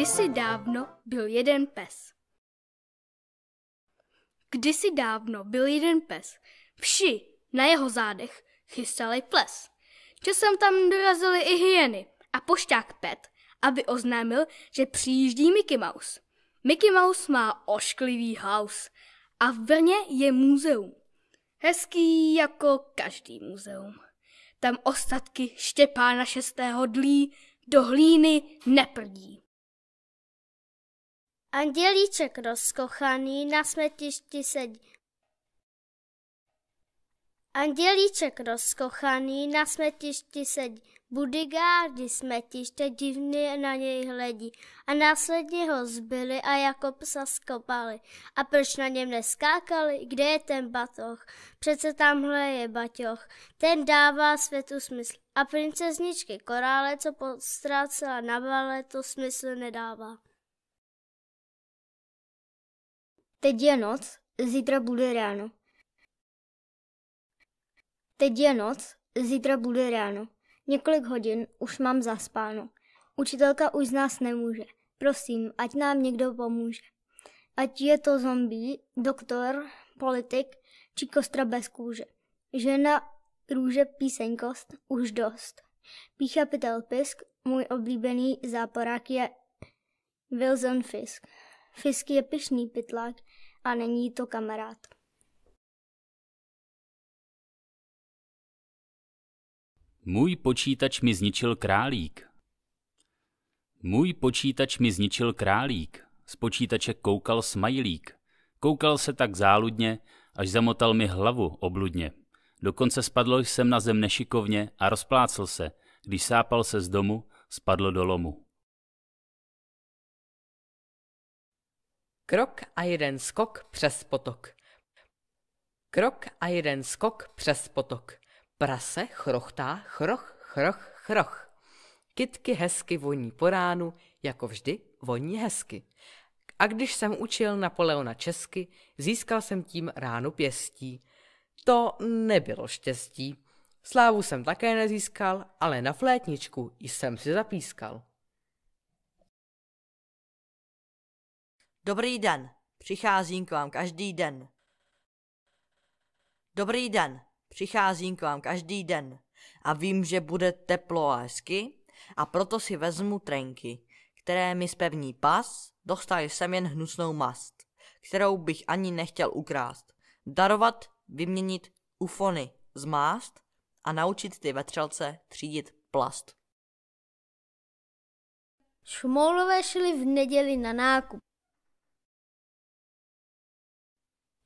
Kdysi dávno byl jeden pes. Kdysi dávno byl jeden pes. Vši na jeho zádech chystali ples. Časem tam dorazily i hyeny a pošťák Pet, aby oznámil, že přijíždí Mickey Mouse. Mickey Mouse má ošklivý haus a v Brně je muzeum. Hezký jako každý muzeum. Tam ostatky Štěpána 6. dlí do hlíny neprdí. Andělíček rozkochaný na smetišti sedí. Andělíček rozkochaný na smetišti sedí. Budigády smetiště divně na něj hledí. A následně ho zbyli a jako psa skopali. A proč na něm neskákali? Kde je ten batoh? Přece tamhle je baťoch. Ten dává světu smysl. A princezničky korále, co postrácela na bale, to smysl nedává. Teď je noc, zítra bude ráno. Teď je noc, zítra bude ráno. Několik hodin už mám zaspáno. Učitelka už z nás nemůže. Prosím, ať nám někdo pomůže. Ať je to zombie, doktor, politik či kostra bez kůže. Žena, růže, píseňkost, už dost. Pícha, pytel, pisk, můj oblíbený záporák je Wilson Fisk. Fisk je pyšný pytlák a není to kamarád. Můj počítač mi zničil králík. Můj počítač mi zničil králík. Z počítače koukal smajlík. Koukal se tak záludně, až zamotal mi hlavu obludně. Dokonce spadl jsem na zem nešikovně a rozplácl se. Když sápal se z domu, spadl do lomu. Krok a jeden skok přes potok. Krok a jeden skok přes potok. Prase chrochtá, chroch, chroch, chroch. Kytky hezky voní po ránu, jako vždy voní hezky. A když jsem učil Napoleona česky, získal jsem tím ránu pěstí. To nebylo štěstí. Slávu jsem také nezískal, ale na flétničku jsem si zapískal. Dobrý den, přicházím k vám každý den. Dobrý den, přicházím k vám každý den. A vím, že bude teplo a hezky, a proto si vezmu trenky, které mi zpevní pas, dostal jsem jen hnusnou mast, kterou bych ani nechtěl ukrást. Darovat, vyměnit, ufony, zmást a naučit ty vetřelce třídit plast. Šmoulové šli v neděli na nákup.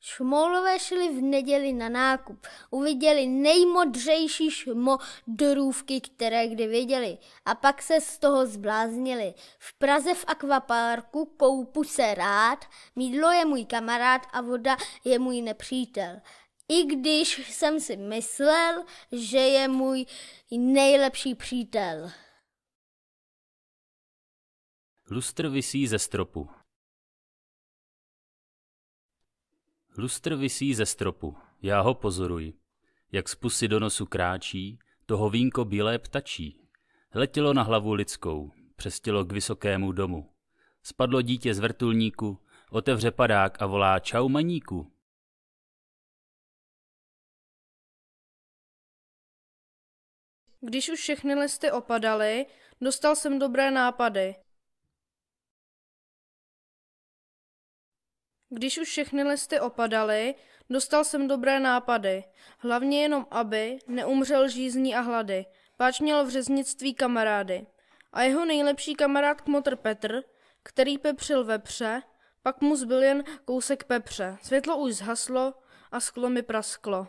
Šmoulové šli v neděli na nákup. Uviděli nejmodřejší šmodrůvky, které kdy viděli. A pak se z toho zbláznili. V Praze v akvaparku koupu se rád, mýdlo je můj kamarád a voda je můj nepřítel. I když jsem si myslel, že je můj nejlepší přítel. Lustr visí ze stropu. Lustr visí ze stropu, já ho pozoruji. Jak z pusy do nosu kráčí, toho vínko bílé ptačí. Letělo na hlavu lidskou, přestělo k vysokému domu. Spadlo dítě z vrtulníku, otevře padák a volá čau maníku. Když už všechny listy opadaly, dostal jsem dobré nápady. Když už všechny listy opadaly, dostal jsem dobré nápady. Hlavně jenom aby neumřel žízní a hlady. Páč měl v řeznictví kamarády. A jeho nejlepší kamarád kmotr Petr, který pepřil vepře, pak mu zbyl jen kousek pepře. Světlo už zhaslo a sklo mi prasklo.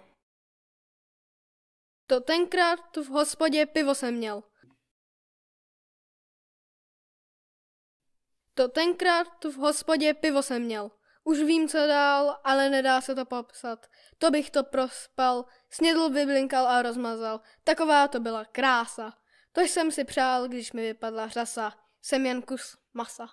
To tenkrát tu v hospodě pivo jsem měl. To tenkrát tu v hospodě pivo jsem měl. Už vím, co dál, ale nedá se to popsat. To bych to prospal, snědl, vyblinkal a rozmazal. Taková to byla krása. To jsem si přál, když mi vypadla řasa. Jsem jen kus masa.